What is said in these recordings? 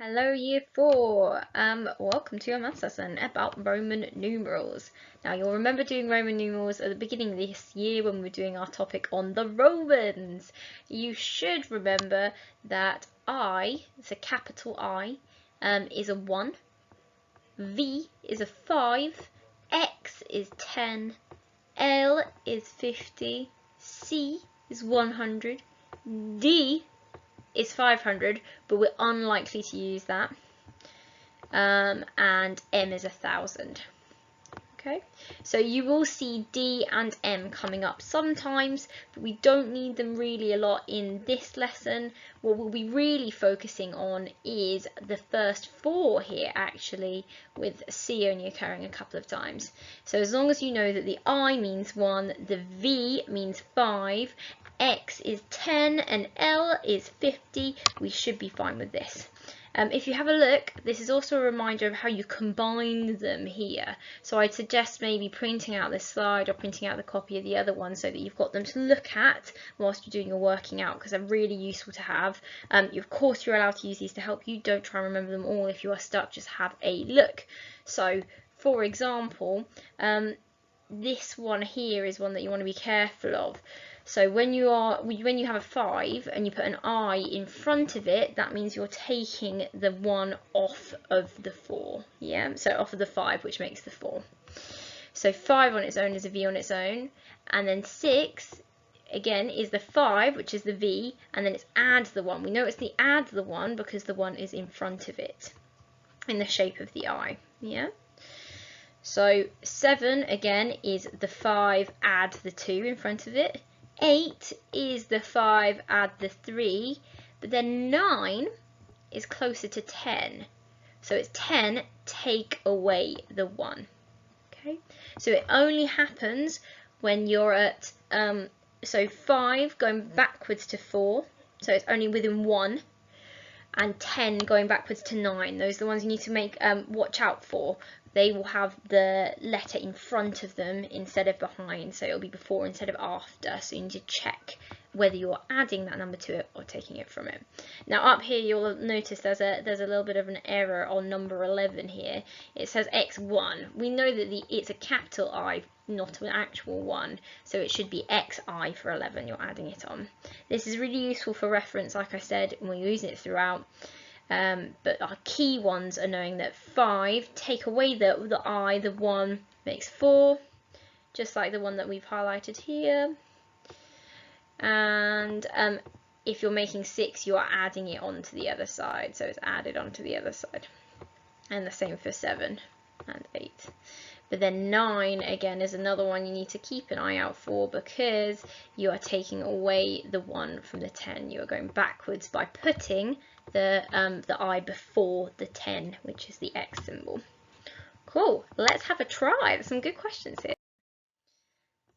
Hello Year 4, welcome to your maths lesson about Roman numerals. Now you'll remember doing Roman numerals at the beginning of this year when we were doing our topic on the Romans. You should remember that I, it's a capital I, is a 1, V is a 5, X is 10, L is 50, C is 100, D is 500, but we're unlikely to use that, and M is 1000. Okay, so you will see D and M coming up sometimes, but we don't need them really a lot in this lesson. What we'll be really focusing on is the first 4 here, actually, with C only occurring a couple of times. So as long as you know that the I means 1, the V means 5, X is 10 and L is 50, we should be fine with this. If you have a look, this is also a reminder of how you combine them here. So I'd suggest maybe printing out this slide or printing out the copy of the other one so that you've got them to look at whilst you're doing your working out, because they're really useful to have. Of course, you're allowed to use these to help you. Don't try and remember them all. If you are stuck, just have a look. So, for example, this one here is one that you want to be careful of. So when you have a 5 and you put an I in front of it, that means you're taking the 1 off of the 4. Yeah, so off of the 5, which makes the 4. So 5 on its own is a V on its own, and then 6 again is the 5, which is the V, and then it's add the 1. We know it's the add the 1 because the 1 is in front of it in the shape of the I. Yeah. So 7 again is the 5 add the 2 in front of it. 8 is the 5 add the 3, but then 9 is closer to 10. So it's 10 take away the 1. Okay, so it only happens when you're at, so 5 going backwards to 4, so it's only within 1, and 10 going backwards to 9. Those are the ones you need to make watch out for. They will have the letter in front of them instead of behind, so it'll be before instead of after, so you need to check whether you're adding that number to it or taking it from it. Now up here you'll notice there's a little bit of an error on number 11 here. It says x1. We know that it's a capital I, not an actual 1, so it should be xi for 11, you're adding it on. This is really useful for reference, like I said, and we're using it throughout. But our key ones are knowing that 5, take away the I, the 1 makes 4, just like the one that we've highlighted here. And if you're making 6, you are adding it onto the other side, so it's added onto the other side. And the same for 7 and 8. But then 9 again is another one you need to keep an eye out for, because you are taking away the 1 from the 10. You are going backwards by putting the I before the 10, which is the X symbol. Cool, let's have a try. There's some good questions here.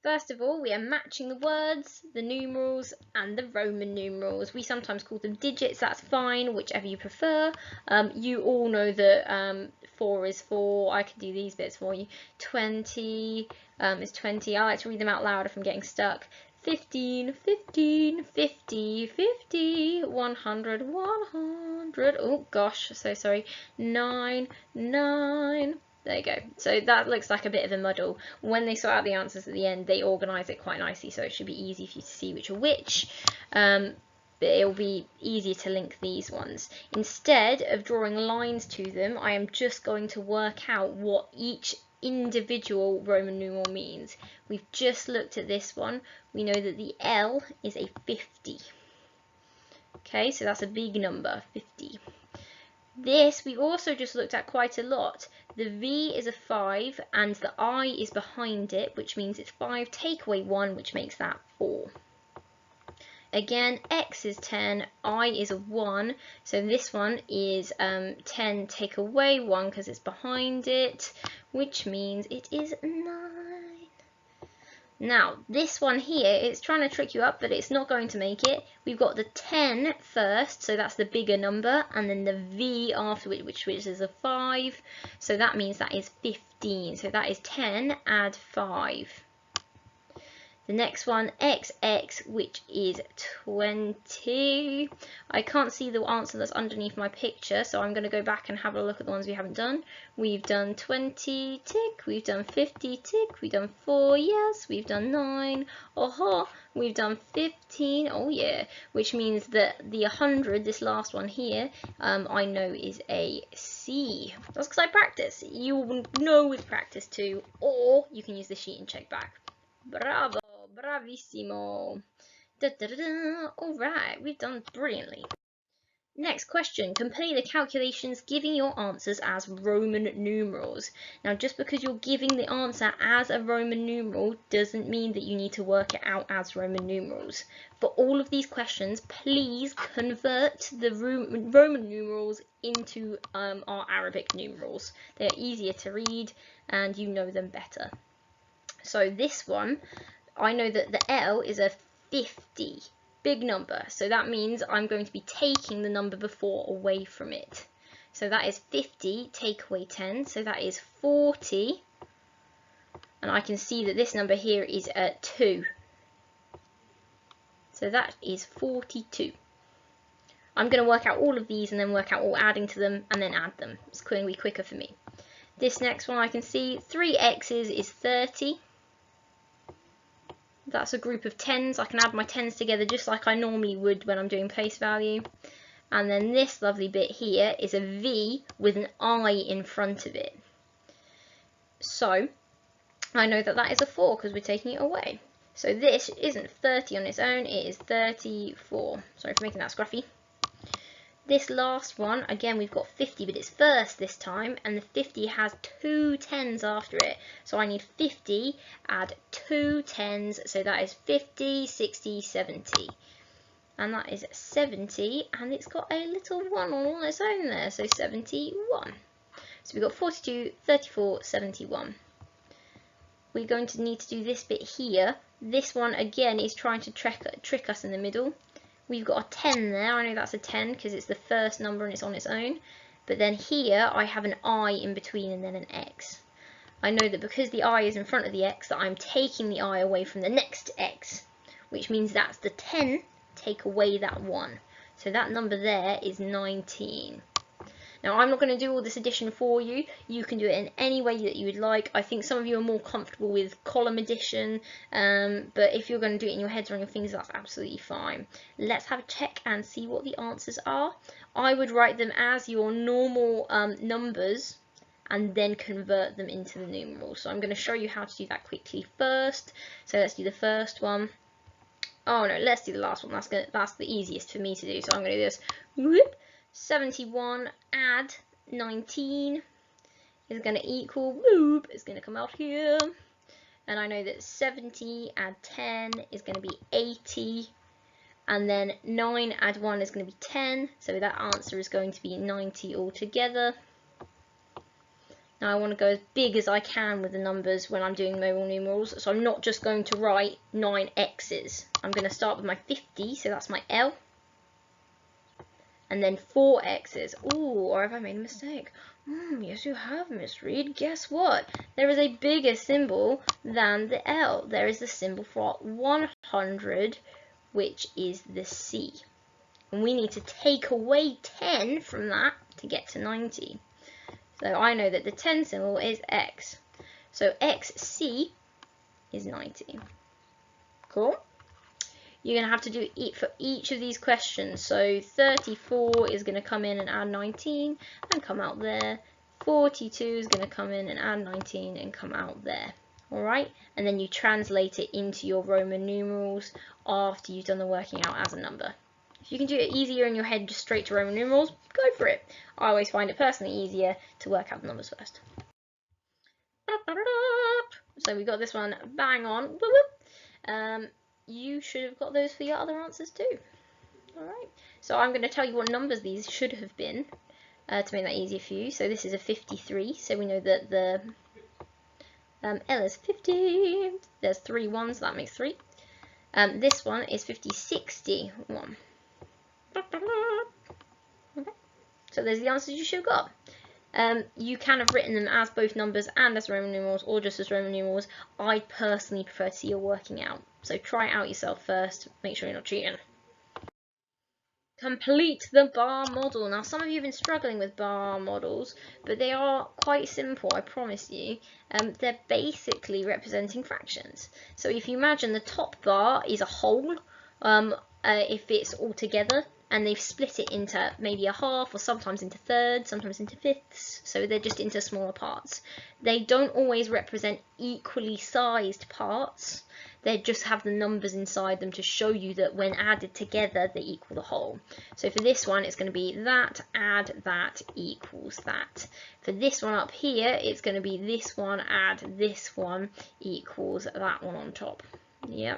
First of all, we are matching the words, the numerals, and the Roman numerals. We sometimes call them digits, that's fine, whichever you prefer. You all know that 4 is 4. I can do these bits for you. 20 is 20. I like to read them out loud if I'm getting stuck. 15, 15, 50, 50, 100, 100. Oh gosh, so sorry. 9, 9. There you go. So that looks like a bit of a muddle. When they sort out the answers at the end, they organise it quite nicely, so it should be easy for you to see which are which. But it'll be easier to link these ones. Instead of drawing lines to them, I am just going to work out what each individual Roman numeral means. We've just looked at this one. We know that the L is a 50. Okay, so that's a big number, 50. This we also just looked at quite a lot. The V is a 5 and the I is behind it, which means it's 5 take away 1, which makes that 4. Again, X is 10, I is a 1, so this one is 10 take away 1 because it's behind it, which means it is 9. Now, this one here, it's trying to trick you up, but it's not going to make it. We've got the 10 first, so that's the bigger number, and then the V after which is a 5, so that means that is 15. So that is 10 add 5. The next one, XX, which is 20. I can't see the answer that's underneath my picture, so I'm going to go back and have a look at the ones we haven't done. We've done 20, tick. We've done 50, tick. We've done 4, yes. We've done 9, oh-ha. We've done 15, oh yeah. Which means that the 100, this last one here, I know is a C. That's because I practice. You will know with practice too, or you can use the sheet and check back. Bravo, bravissimo. Da, da, da, da. All right, we've done brilliantly. Next question, complete the calculations giving your answers as Roman numerals. Now, just because you're giving the answer as a Roman numeral doesn't mean that you need to work it out as Roman numerals. For all of these questions, please convert the Roman numerals into our Arabic numerals. They're easier to read and you know them better. So this one, I know that the L is a 50, big number. So that means I'm going to be taking the number before away from it. So that is 50, take away 10, so that is 40. And I can see that this number here is at 2. So that is 42. I'm going to work out all of these and then work out all adding to them and then add them. It's going to be quicker for me. This next one I can see 3 x's is 30. That's a group of 10s. I can add my 10s together just like I normally would when I'm doing place value. And then this lovely bit here is a V with an I in front of it. So I know that that is a 4 because we're taking it away. So this isn't 30 on its own, it is 34. Sorry for making that scruffy. This last one, again, we've got 50, but it's first this time, and the 50 has 2 10s after it. So I need 50, add 2 10s, so that is 50, 60, 70. And that is 70, and it's got a little 1 on its own there, so 71. So we've got 42, 34, 71. We're going to need to do this bit here. This one, again, is trying to trick us in the middle. We've got a 10 there. I know that's a 10 because it's the first number and it's on its own. But then here I have an I in between and then an X. I know that because the I is in front of the X that I'm taking the I away from the next X, which means that's the 10, take away that 1. So that number there is 19. Now I'm not going to do all this addition for you. You can do it in any way that you would like. I think some of you are more comfortable with column addition, but if you're going to do it in your heads or on your fingers, that's absolutely fine. Let's have a check and see what the answers are. I would write them as your normal numbers and then convert them into the numerals. So I'm going to show you how to do that quickly first. So let's do the first one. Oh no, let's do the last one. That's the easiest for me to do. So I'm going to do this. Whoop. 71 add 19 is going to equal, whoop, is going to come out here. And I know that 70 add 10 is going to be 80. And then 9 add 1 is going to be 10. So that answer is going to be 90 altogether. Now I want to go as big as I can with the numbers when I'm doing Roman numerals. So I'm not just going to write 9 x's. I'm going to start with my 50, so that's my L. And then 4 x's. Ooh, or have I made a mistake? Yes, you have, Miss Reed. Guess what? There is a bigger symbol than the L. There is the symbol for 100, which is the C. And we need to take away 10 from that to get to 90. So I know that the 10 symbol is X. So XC is 90. Cool? You're going to have to do it for each of these questions. So 34 is going to come in and add 19 and come out there. 42 is going to come in and add 19 and come out there. Alright? And then you translate it into your Roman numerals after you've done the working out as a number. If you can do it easier in your head, just straight to Roman numerals, go for it. I always find it personally easier to work out the numbers first. So we got this one bang on. You should have got those for your other answers too. Alright, so I'm going to tell you what numbers these should have been to make that easier for you. So this is a 53, so we know that the L is 50. There's 3 1s, so that makes 3. This one is 50, 61. Okay. So there's the answers you should have got. You can have written them as both numbers and as Roman numerals, or just as Roman numerals. I personally prefer to see your working out. So try it out yourself first. Make sure you're not cheating. Complete the bar model. Now, some of you have been struggling with bar models, but they are quite simple, I promise you. They're basically representing fractions. So if you imagine the top bar is a whole, if it's all together, and they've split it into maybe a half, or sometimes into thirds, sometimes into fifths, so they're just into smaller parts. They don't always represent equally sized parts. They just have the numbers inside them to show you that when added together, they equal the whole. So for this one, it's going to be that, add that, equals that. For this one up here, it's going to be this one, add this one, equals that one on top. Yeah.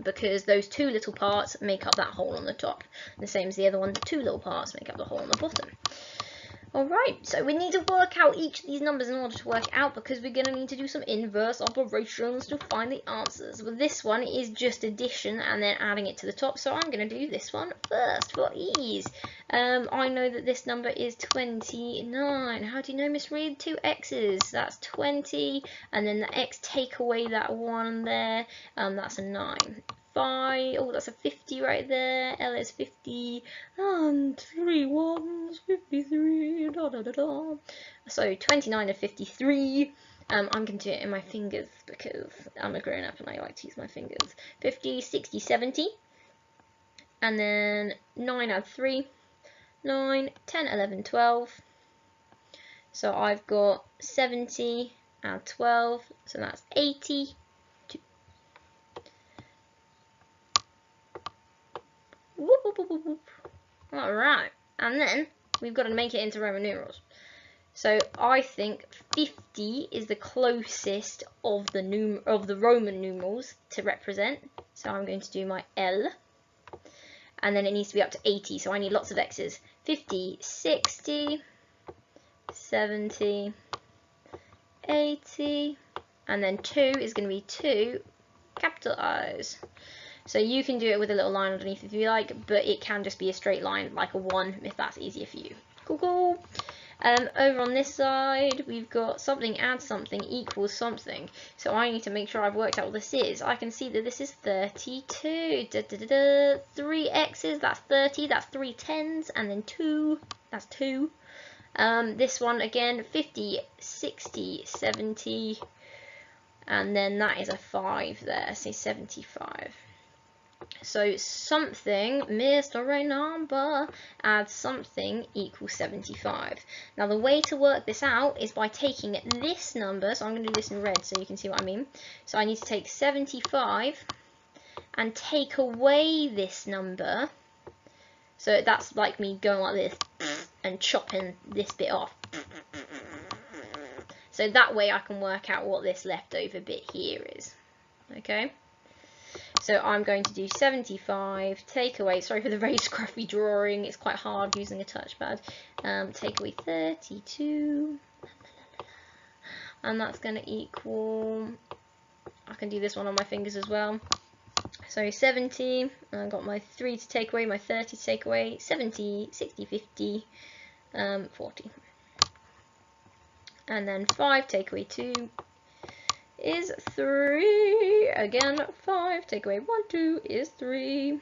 Because those two little parts make up that whole on the top. The same as the other one, the two little parts make up the whole on the bottom. Alright, so we need to work out each of these numbers in order to work it out, because we're going to need to do some inverse operations to find the answers. Well, this one is just addition and then adding it to the top, so I'm going to do this one first for ease. I know that this number is 29. How do you know, Miss Reed? 2 x's. That's 20, and then the x, take away that one there, that's a 9. 5, oh, that's a 50 right there. L is 50, and 3 1s, 53, da da da da. So 29 and 53. I'm going to do it in my fingers because I'm a grown up and I like to use my fingers. 50, 60, 70. And then 9 add 3. 9, 10, 11, 12. So I've got 70 add 12. So that's 80. Whoop, whoop, whoop, whoop, whoop. Alright, and then we've got to make it into Roman numerals. So I think 50 is the closest of the Roman numerals to represent. So I'm going to do my L. And then it needs to be up to 80, so I need lots of x's. 50, 60, 70, 80, and then 2 is going to be 2 capital I's. So you can do it with a little line underneath if you like, but it can just be a straight line, like a 1, if that's easier for you. Cool, cool. Over on this side, we've got something add something equals something. So I need to make sure I've worked out what this is. I can see that this is 32. 3 x's, that's 30. That's 3 10s, and then 2, that's 2. This one again, 50, 60, 70, and then that is a 5 there, so 75. So something, mystery number, add something equals 75. Now the way to work this out is by taking this number, so I'm going to do this in red so you can see what I mean. So I need to take 75 and take away this number. So that's like me going like this and chopping this bit off. So that way I can work out what this leftover bit here is. Okay? So I'm going to do 75, take away, sorry for the very scruffy drawing, it's quite hard using a touchpad, take away 32, and that's going to equal, I can do this one on my fingers as well, so 70, and I've got my 3 to take away, my 30 to take away, 70, 60, 50, 40, and then 5, take away 2, is 3, again 5, take away 1, 2 is 3,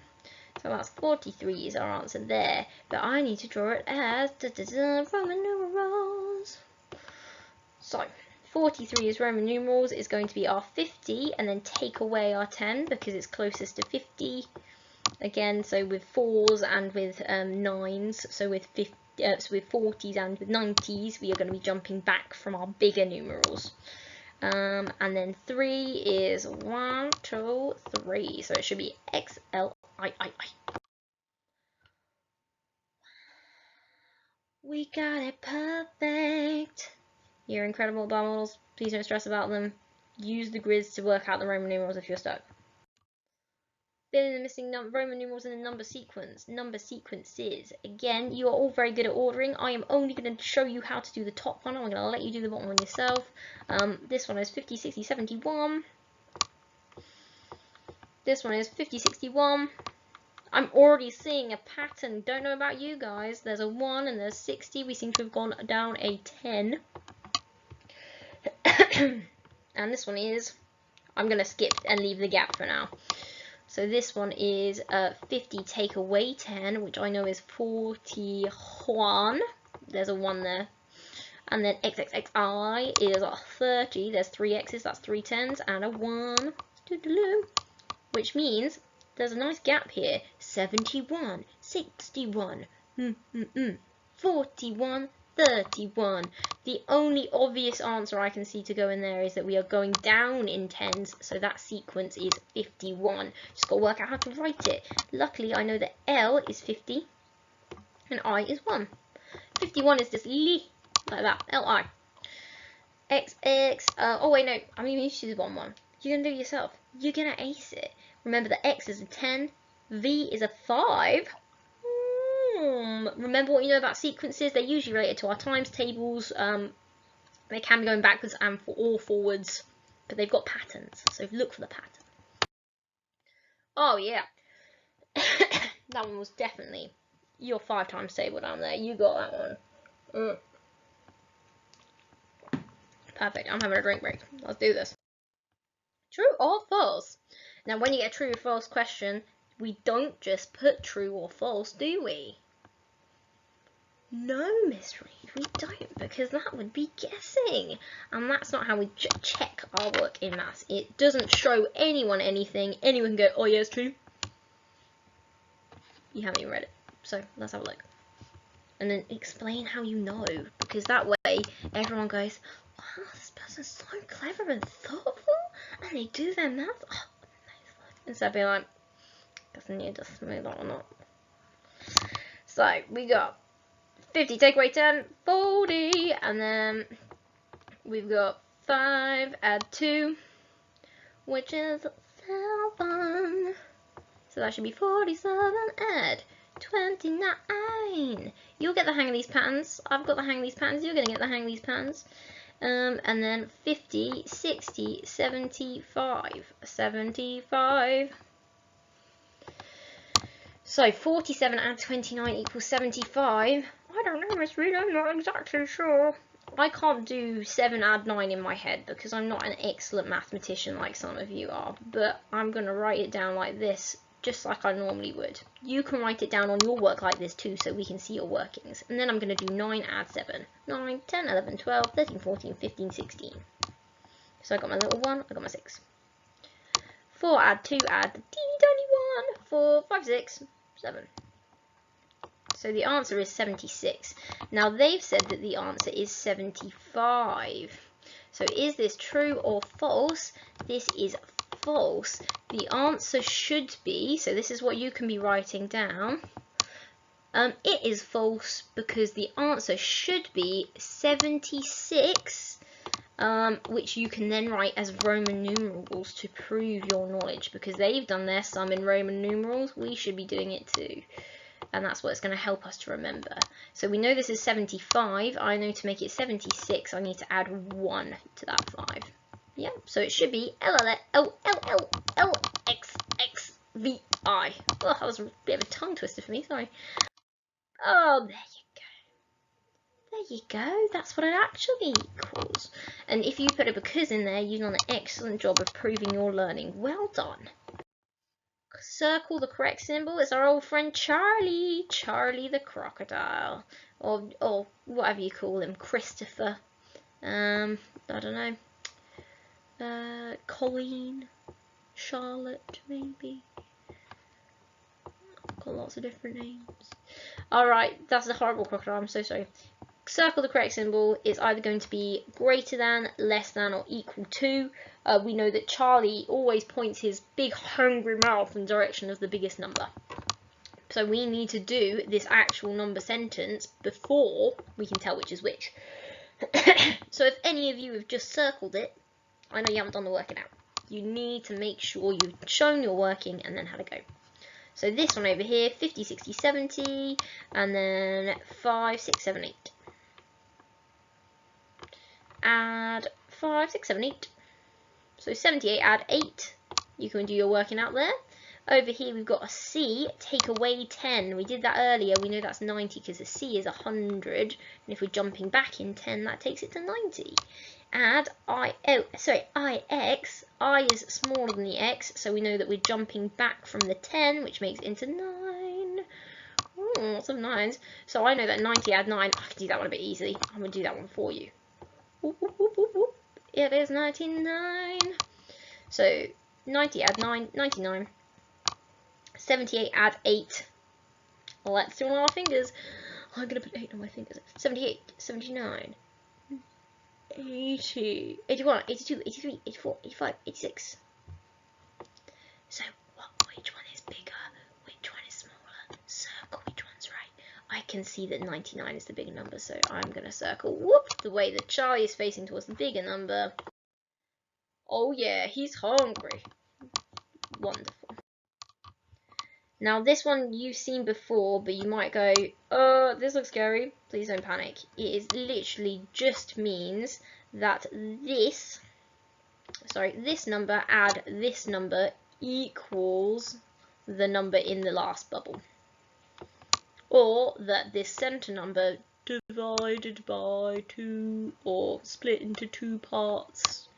so that's 43 is our answer there, but I need to draw it as Roman numerals. So 43 is Roman numerals, is going to be our 50, and then take away our 10 because it's closest to 50, again, so with 4s and with 9s, so with 50, so with 40s and with 90s, we are going to be jumping back from our bigger numerals. And then 3 is 1, 2, 3. So it should be X, L, I. We got it perfect. You're incredible, bar models. Please don't stress about them. Use the grids to work out the Roman numerals if you're stuck. Fill in the missing Roman numerals in the number sequence. Number sequences. Again, you are all very good at ordering. I am only going to show you how to do the top one. I'm going to let you do the bottom one yourself. This one is 50, 60, 71. This one is 50, 61. I'm already seeing a pattern. Don't know about you guys. There's a 1 and there's 60. We seem to have gone down a 10. And this one is, I'm going to skip and leave the gap for now. So this one is 50 take away 10, which I know is 41. There's a 1 there. And then XXXI is 30. There's 3 X's, that's 3 10s, and a 1. Which means there's a nice gap here. 71, 61, 41, 31. The only obvious answer I can see to go in there is that we are going down in 10s, so that sequence is 51. Just got to work out how to write it. Luckily, I know that L is 50 and I is 1. 51 is just li, like that, L-I. XX, oh wait, no, I'm going to use 1, 1. You're going to do it yourself. You're going to ace it. Remember that X is a 10, V is a 5. Remember what you know about sequences? They're usually related to our times tables. They can be going backwards and or forwards, but they've got patterns, so look for the pattern. Oh yeah, that one was definitely your 5 times table down there. You got that one. Perfect. I'm having a drink break. Let's do this. True or false? Now, when you get a true or false question, we don't just put true or false, do we? No, Miss Reed, we don't, because that would be guessing, and that's not how we check our work in maths. It doesn't show anyone anything. Anyone can go, oh yeah, it's true. You haven't even read it, so let's have a look. And then explain how you know, because that way everyone goes, wow, this person's so clever and thoughtful, and they do their maths. Oh, nice. Instead of being like, doesn't need to smooth that one up. So we got 50 take away 10, 40, and then we've got 5 add 2, which is 7. So that should be 47 add 29. You'll get the hang of these patterns. I've got the hang of these patterns. You're going to get the hang of these patterns. And then 50, 60, 75. 75. So 47 add 29 equals 75. I don't know, Miss Reed, I'm not exactly sure. I can't do 7 add 9 in my head because I'm not an excellent mathematician like some of you are, but I'm going to write it down like this, just like I normally would. You can write it down on your work like this too, so we can see your workings. And then I'm going to do 9 add 7. 9, 10, 11, 12, 13, 14, 15, 16. So I got my little 1, I got my 6. 4 add 2 add the teeny tiny 1. 4, 5, 6, 7. So the answer is 76. Now they've said that the answer is 75. So is this true or false? This is false. The answer should be, so this is what you can be writing down. It is false because the answer should be 76, which you can then write as Roman numerals to prove your knowledge, because they've done their sum in Roman numerals. We should be doing it too. And that's what's going to help us to remember. So we know this is 75. I know to make it 76, I need to add 1 to that 5. Yeah, so it should be LLXXVI. Oh, that was a bit of a tongue twister for me, sorry. Oh, there you go. There you go, that's what it actually equals. And if you put a because in there, you've done an excellent job of proving your learning. Well done. Circle the correct symbol. It's our old friend Charlie. Charlie the crocodile. Or whatever you call him. Christopher. I don't know. Colleen. Charlotte, maybe. Got lots of different names. Alright, that's a horrible crocodile. I'm so sorry. Circle the correct symbol is either going to be greater than, less than, or equal to. We know that Charlie always points his big hungry mouth in the direction of the biggest number. So we need to do this actual number sentence before we can tell which is which. So if any of you have just circled it, I know you haven't done the working out. You need to make sure you've shown your working and then had a go. So this one over here, 50, 60, 70, and then 5, 6, 7, 8. Add 5, 6, 7, 8. So 78 add 8. You can do your working out there. Over here we've got a C, take away 10. We did that earlier, we know that's 90 because the C is 100. And if we're jumping back in 10, that takes it to 90. Add IX, I is smaller than the X, so we know that we're jumping back from the 10, which makes it into 9. Ooh, lots of 9s. So I know that 90 add 9, I can do that one a bit easily. I'm going to do that one for you. Whoop, whoop, whoop, whoop, whoop. It is 99. So 90 add 9, 99. 78 add 8. Let's do it on our fingers. I'm going to put 8 on my fingers. 78, 79, 80, 81, 82, 83, 84, 85, 86. So which one is bigger? Which one is smaller? Circle which one's right. I can see that 99 is the bigger number, so I'm going to circle, whoop, the way that Charlie is facing towards the bigger number. Oh yeah, he's hungry. Wonderful. Now this one you've seen before, but you might go, this looks scary. Please don't panic. It is literally just means that this number add this number equals the number in the last bubble. Or that this center number divided by 2 or split into 2 parts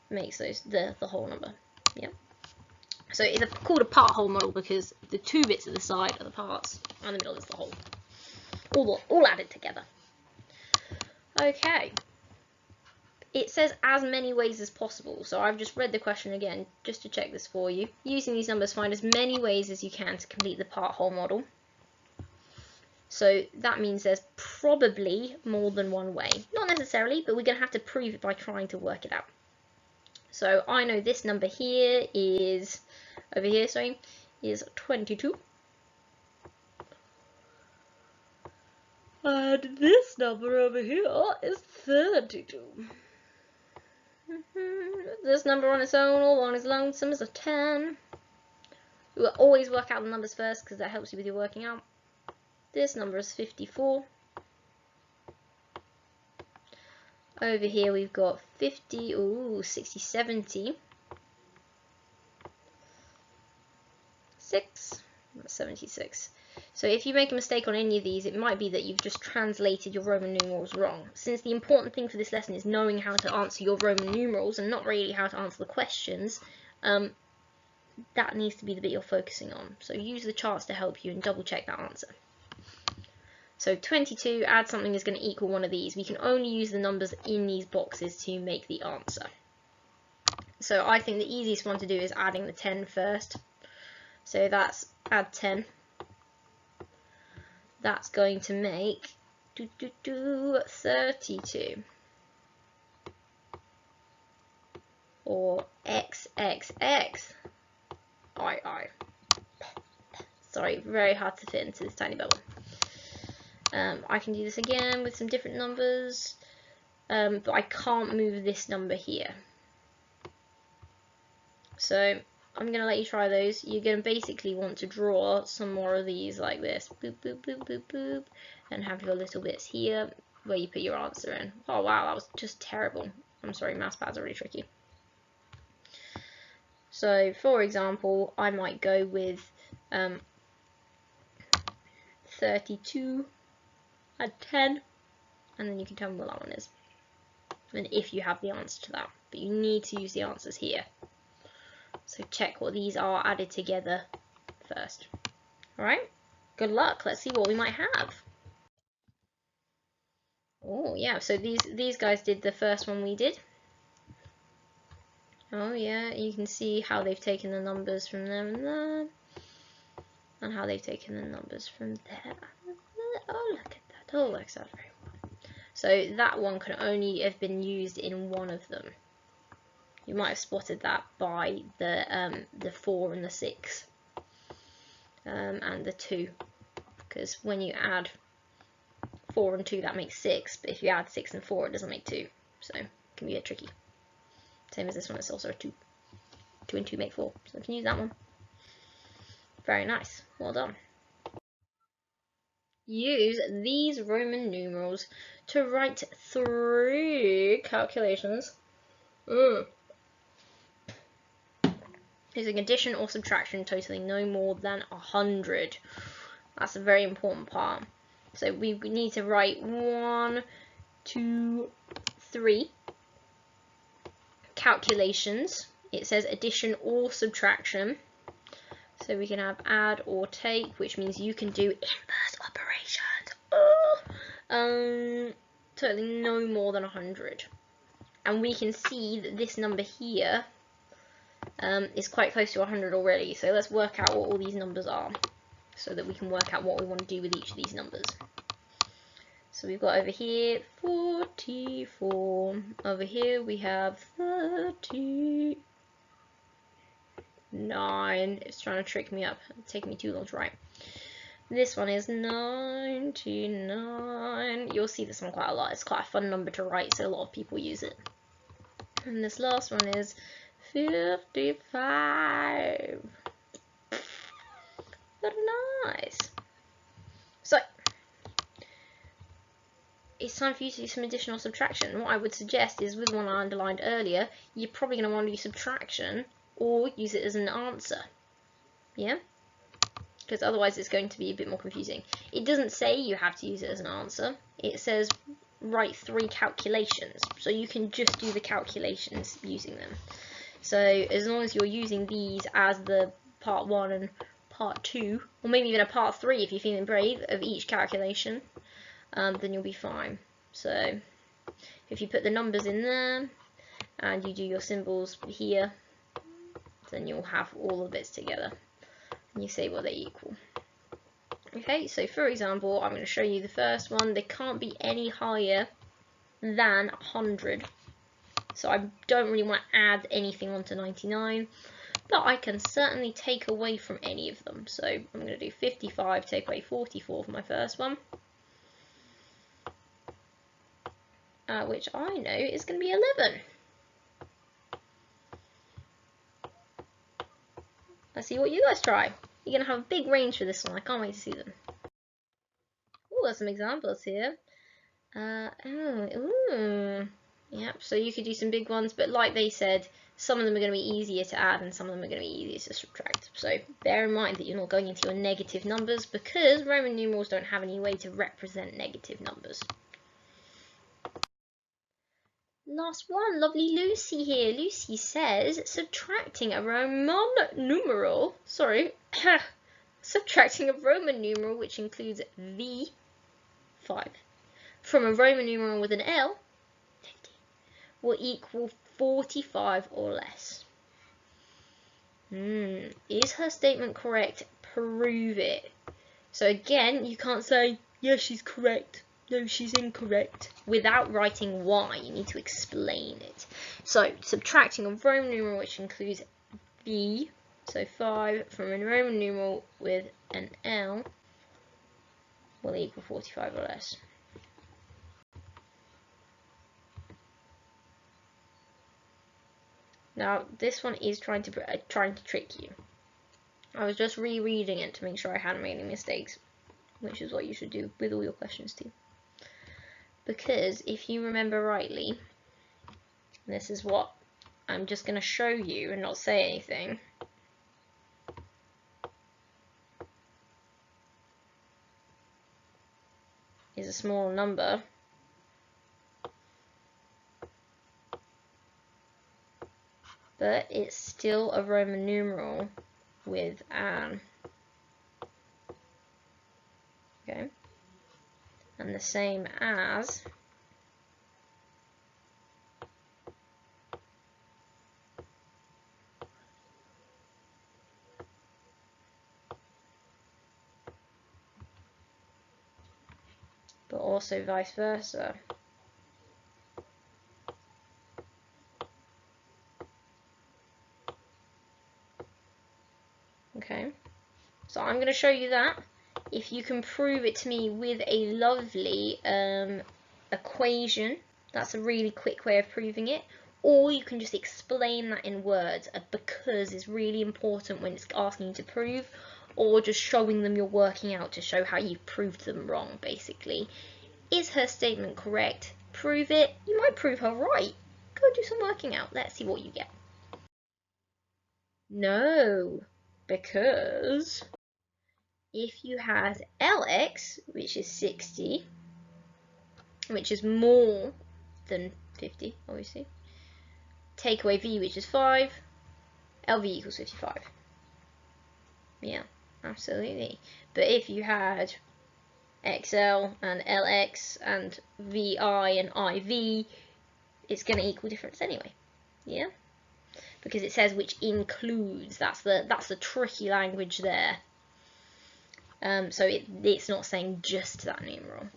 makes those the whole number. Yeah. So it's called a part-whole model because the 2 bits at the side are the parts, and the middle is the whole. All added together. Okay. It says as many ways as possible, so I've just read the question again just to check this for you. Using these numbers, find as many ways as you can to complete the part-whole model. So that means there's probably more than one way. Not necessarily, but we're going to have to prove it by trying to work it out. So I know this number here is, over here, sorry, is 22. And this number over here is 32. This number on its own, all on its lonesome, is a 10. You will always work out the numbers first because that helps you with your working out. This number is 54. Over here we've got 50, 60, 70. 76. So if you make a mistake on any of these, it might be that you've just translated your Roman numerals wrong. Since the important thing for this lesson is knowing how to answer your Roman numerals and not really how to answer the questions, that needs to be the bit you're focusing on. So use the charts to help you and double check that answer. So 22, add something is going to equal one of these. We can only use the numbers in these boxes to make the answer. So I think the easiest one to do is adding the 10 first. So that's add 10. That's going to make 32. Or XXX. I. Sorry, very hard to fit into this tiny bubble. I can do this again with some different numbers, but I can't move this number here. So I'm going to let you try those. You're going to basically want to draw some more of these like this. Boop, boop, boop, boop, boop. And have your little bits here where you put your answer in. Oh wow, that was just terrible. I'm sorry, mouse pads are really tricky. So for example, I might go with 32. Add 10, and then you can tell me what that one is, and if you have the answer to that, but you need to use the answers here. So check what these are added together first. Alright, good luck, let's see what we might have. Oh yeah, so these guys did the first one we did. Oh yeah, you can see how they've taken the numbers from there and there, and how they've taken the numbers from there. Oh, look at that. Oh, works out very well. So that one can only have been used in one of them. You might have spotted that by the 4 and the 6 and the 2, because when you add 4 and 2 that makes 6, but if you add 6 and 4 it doesn't make 2, so it can be a bit tricky. Same as this one, it's also a 2. 2 and 2 make 4, so I can use that one. Very nice, well done. Use these Roman numerals to write 3 calculations. using addition or subtraction totaling no more than 100. That's a very important part. So we need to write 1, 2, 3 calculations. It says addition or subtraction. So we can have add or take, which means you can do inverse operations. Totaling no more than 100. And we can see that this number here is quite close to 100 already. So let's work out what all these numbers are, so that we can work out what we want to do with each of these numbers. So we've got over here 44. Over here we have 39. It's trying to trick me up. It's taking me too long to write. This one is 99. You'll see this one quite a lot. It's quite a fun number to write, so a lot of people use it. And this last one is 55. Very nice. So it's time for you to do some addition or subtraction. What I would suggest is, with one I underlined earlier, you're probably going to want to do subtraction or use it as an answer. Yeah? Because otherwise it's going to be a bit more confusing. It doesn't say you have to use it as an answer. It says write 3 calculations. So you can just do the calculations using them. So as long as you're using these as the part 1 and part 2, or maybe even a part 3 if you're feeling brave, of each calculation, then you'll be fine. So if you put the numbers in there and you do your symbols here, then you'll have all the bits together and you say what they equal. Okay, so for example, I'm going to show you the first one. They can't be any higher than 100, so I don't really want to add anything onto 99, but I can certainly take away from any of them. So I'm going to do 55, take away 44 for my first one, which I know is going to be 11. Let's see what you guys try. You're going to have a big range for this one. I can't wait to see them. Oh, there's some examples here. Yep, so you could do some big ones, but like they said, some of them are going to be easier to add and some of them are going to be easier to subtract. So bear in mind that you're not going into your negative numbers, because Roman numerals don't have any way to represent negative numbers. Last one, lovely Lucy here. Lucy says, subtracting a Roman numeral, subtracting a Roman numeral which includes V5 from a Roman numeral with an L, 50, will equal 45 or less. Is her statement correct? Prove it. So again, you can't say, yes, she's correct, no, she's incorrect, without writing why. You need to explain it. So subtracting a Roman numeral which includes V, so 5, from a Roman numeral with an L will equal 45 or less. Now this one is trying to trick you. I was just rereading it to make sure I hadn't made any mistakes, which is what you should do with all your questions too. Because if you remember rightly, this is what I'm just going to show you and not say anything. Is a small number, but it's still a Roman numeral with an. Okay, and the same as but also vice versa. Okay, so I'm going to show you that. If you can prove it to me with a lovely equation, that's a really quick way of proving it. Or you can just explain that in words, because it's really important when it's asking you to prove, or just showing them you're working out to show how you've proved them wrong, basically. Is her statement correct? Prove it. You might prove her right. Go do some working out. Let's see what you get. No, because if you had LX, which is 60, which is more than 50, obviously, take away V, which is 5, LV equals 55. Yeah, absolutely. But if you had XL and LX and VI and IV, it's going to equal difference anyway. Yeah, because it says which includes. That's the tricky language there. So it's not saying just that numeral.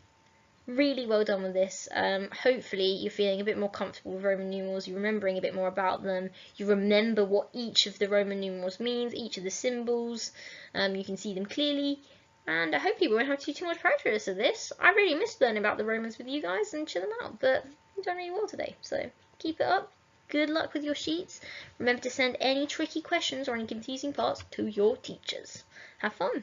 Really well done with this. Hopefully you're feeling a bit more comfortable with Roman numerals, you're remembering a bit more about them, you remember what each of the Roman numerals means, each of the symbols, you can see them clearly, and I hope you won't have to do too much practice of this. I really missed learning about the Romans with you guys and chilling out, but you've done really well today, so keep it up. Good luck with your sheets. Remember to send any tricky questions or any confusing parts to your teachers. Have fun!